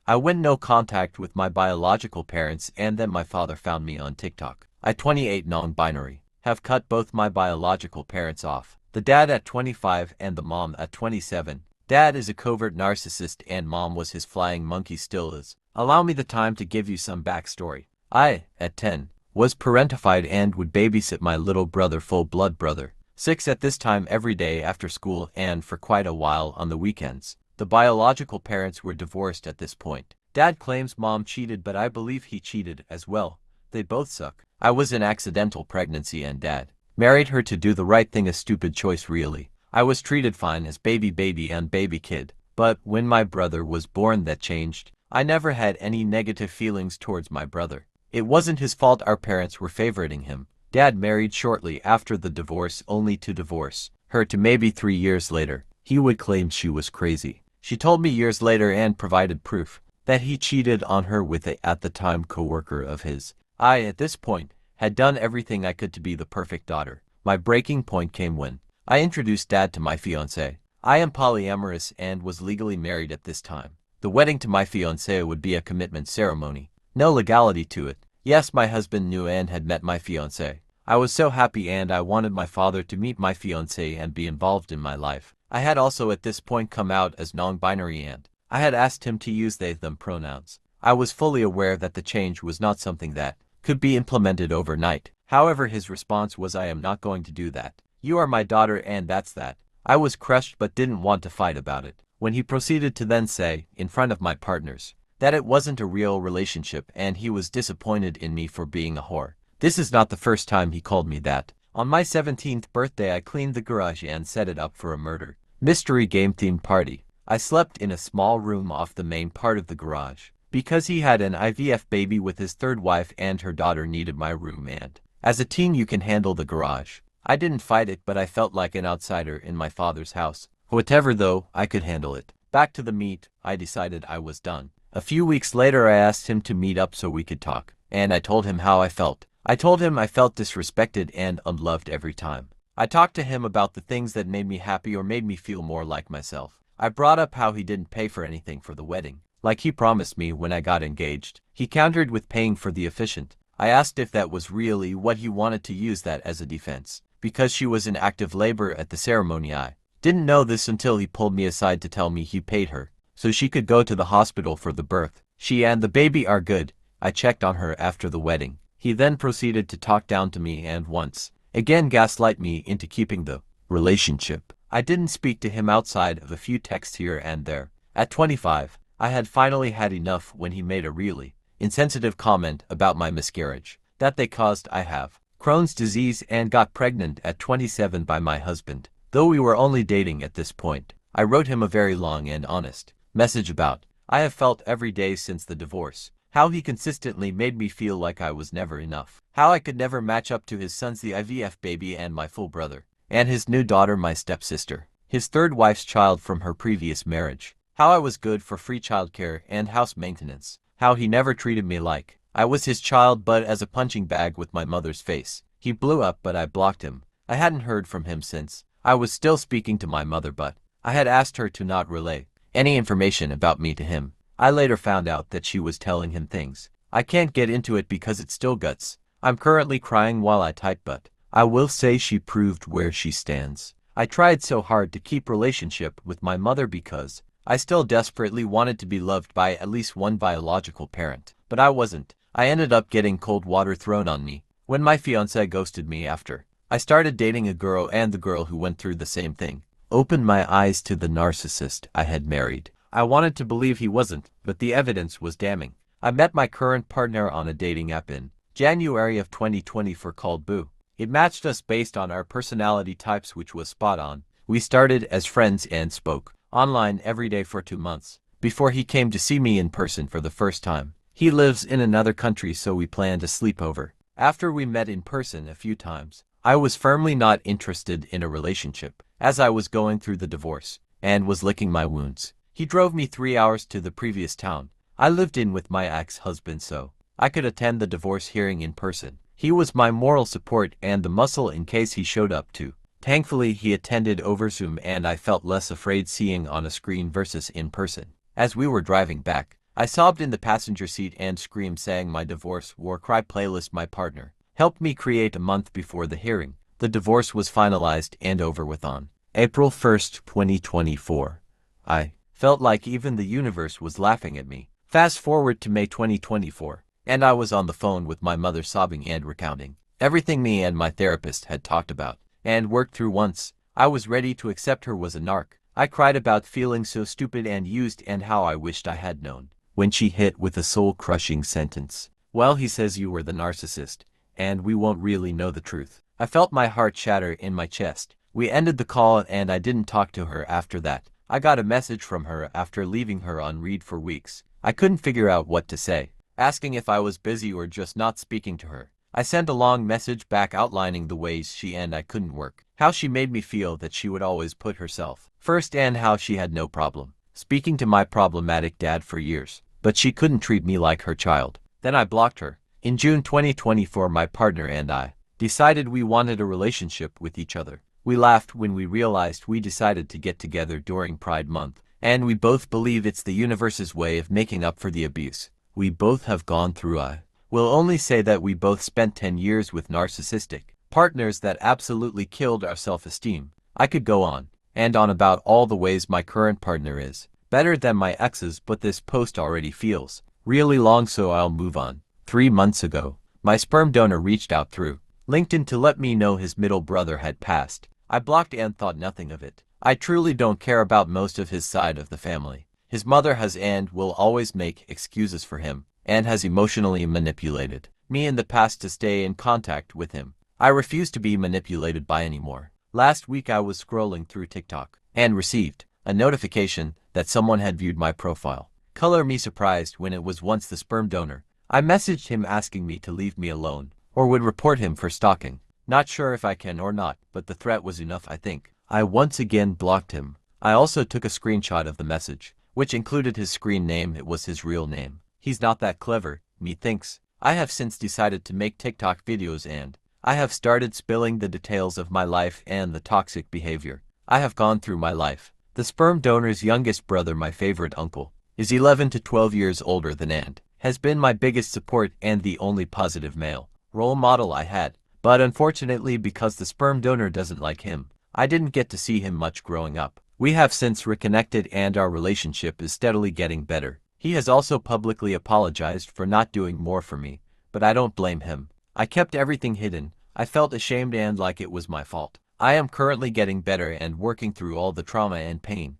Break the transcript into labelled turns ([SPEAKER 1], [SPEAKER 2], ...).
[SPEAKER 1] I went no contact with my biological parents, and then my father found me on TikTok. I 28 non-binary, have cut both my biological parents off. The dad at 25 and the mom at 27. Dad is a covert narcissist and mom was his flying monkey, still is. Allow me the time to give you some backstory. I, at 10, was parentified and would babysit my little brother, full-blood brother. 6 at this time every day after school and for quite a while on the weekends. The biological parents were divorced at this point. Dad claims mom cheated, but I believe he cheated as well. They both suck. I was an accidental pregnancy and dad married her to do the right thing, a stupid choice really. I was treated fine as baby and baby kid, but when my brother was born that changed. I never had any negative feelings towards my brother. It wasn't his fault our parents were favoriting him. Dad married shortly after the divorce, only to divorce her to maybe 3 years later. He would claim she was crazy. She told me years later and provided proof that he cheated on her with a, at the time, co-worker of his. I, at this point, had done everything I could to be the perfect daughter. My breaking point came when I introduced Dad to my fiancée. I am polyamorous and was legally married at this time. The wedding to my fiancée would be a commitment ceremony. No legality to it. Yes, my husband knew and had met my fiancée. I was so happy and I wanted my father to meet my fiancée and be involved in my life. I had also at this point come out as non-binary and I had asked him to use they/them pronouns. I was fully aware that the change was not something that could be implemented overnight. However, his response was, "I am not going to do that. You are my daughter and that's that." I was crushed but didn't want to fight about it. When he proceeded to then say, in front of my partners, that it wasn't a real relationship and he was disappointed in me for being a whore. This is not the first time he called me that. On my 17th birthday I cleaned the garage and set it up for a murder mystery game themed party. I slept in a small room off the main part of the garage, because he had an IVF baby with his third wife and her daughter needed my room, and as a teen you can handle the garage. I didn't fight it, but I felt like an outsider in my father's house. Whatever though, I could handle it. Back to the meat, I decided I was done. A few weeks later I asked him to meet up so we could talk, and I told him how I felt. I told him I felt disrespected and unloved every time I talked to him about the things that made me happy or made me feel more like myself. I brought up how he didn't pay for anything for the wedding, like he promised me when I got engaged. He countered with paying for the officiant. I asked if that was really what he wanted, to use that as a defense, because she was in active labor at the ceremony. I didn't know this until he pulled me aside to tell me he paid her so she could go to the hospital for the birth. She and the baby are good. I checked on her after the wedding. He then proceeded to talk down to me and once again gaslight me into keeping the relationship. I didn't speak to him outside of a few texts here and there. At 25, I had finally had enough when he made a really insensitive comment about my miscarriage that they caused. I have Crohn's disease and got pregnant at 27 by my husband, though we were only dating at this point. I wrote him a very long and honest message about I have felt every day since the divorce, how he consistently made me feel like I was never enough, how I could never match up to his sons, the IVF baby and my full brother, and his new daughter, my stepsister, his third wife's child from her previous marriage, how I was good for free childcare and house maintenance, how he never treated me like I was his child but as a punching bag with my mother's face. He blew up but I blocked him. I hadn't heard from him since. I was still speaking to my mother, but I had asked her to not relay any information about me to him. I later found out that she was telling him things. I can't get into it because it's still guts. I'm currently crying while I type, but I will say she proved where she stands. I tried so hard to keep relationship with my mother because I still desperately wanted to be loved by at least one biological parent, but I wasn't. I ended up getting cold water thrown on me when my fiancé ghosted me after I started dating a girl, and the girl who went through the same thing opened my eyes to the narcissist I had married. I wanted to believe he wasn't, but the evidence was damning. I met my current partner on a dating app in January of 2020 called Boo. It matched us based on our personality types, which was spot on. We started as friends and spoke online every day for 2 months before he came to see me in person for the first time. He lives in another country, so we planned a sleepover. After we met in person a few times, I was firmly not interested in a relationship, as I was going through the divorce and was licking my wounds. He drove me 3 hours to the previous town I lived in with my ex-husband so I could attend the divorce hearing in person. He was my moral support and the muscle in case he showed up too. Thankfully, he attended over Zoom and I felt less afraid seeing on a screen versus in person. As we were driving back, I sobbed in the passenger seat and screamed, saying my divorce war cry playlist. My partner helped me create a month before the hearing. The divorce was finalized and over with on April 1st, 2024. I felt like even the universe was laughing at me. Fast forward to May 2024, and I was on the phone with my mother sobbing and recounting everything me and my therapist had talked about and worked through. Once I was ready to accept her was a narc, I cried about feeling so stupid and used and how I wished I had known. When she hit with a soul-crushing sentence, "Well, he says you were the narcissist, and we won't really know the truth." I felt my heart shatter in my chest. We ended the call and I didn't talk to her after that. I got a message from her after leaving her on read for weeks. I couldn't figure out what to say, asking if I was busy or just not speaking to her. I sent a long message back outlining the ways she and I couldn't work, how she made me feel that she would always put herself first and how she had no problem speaking to my problematic dad for years, but she couldn't treat me like her child. Then I blocked her. In June 2024, my partner and I decided we wanted a relationship with each other. We laughed when we realized we decided to get together during Pride Month, and we both believe it's the universe's way of making up for the abuse we both have gone through. I will only say that we both spent 10 years with narcissistic partners that absolutely killed our self-esteem. I could go on and on about all the ways my current partner is better than my ex's, but this post already feels really long, so I'll move on. 3 months ago, my sperm donor reached out through LinkedIn to let me know his middle brother had passed. I blocked and thought nothing of it. I truly don't care about most of his side of the family. His mother has and will always make excuses for him, and has emotionally manipulated me in the past to stay in contact with him. I refuse to be manipulated by anymore. Last week I was scrolling through TikTok and received a notification that someone had viewed my profile. Color me surprised when it was once the sperm donor. I messaged him asking me to leave me alone, or would report him for stalking. Not sure if I can or not, but the threat was enough, I think. I once again blocked him. I also took a screenshot of the message, which included his screen name. It was his real name. He's not that clever, me thinks. I have since decided to make TikTok videos and I have started spilling the details of my life and the toxic behavior I have gone through my life. The sperm donor's youngest brother, my favorite uncle, is 11 to 12 years older than and has been my biggest support and the only positive male role model I had. But unfortunately, because the sperm donor doesn't like him, I didn't get to see him much growing up. We have since reconnected and our relationship is steadily getting better. He has also publicly apologized for not doing more for me, but I don't blame him. I kept everything hidden. I felt ashamed and like it was my fault. I am currently getting better and working through all the trauma and pain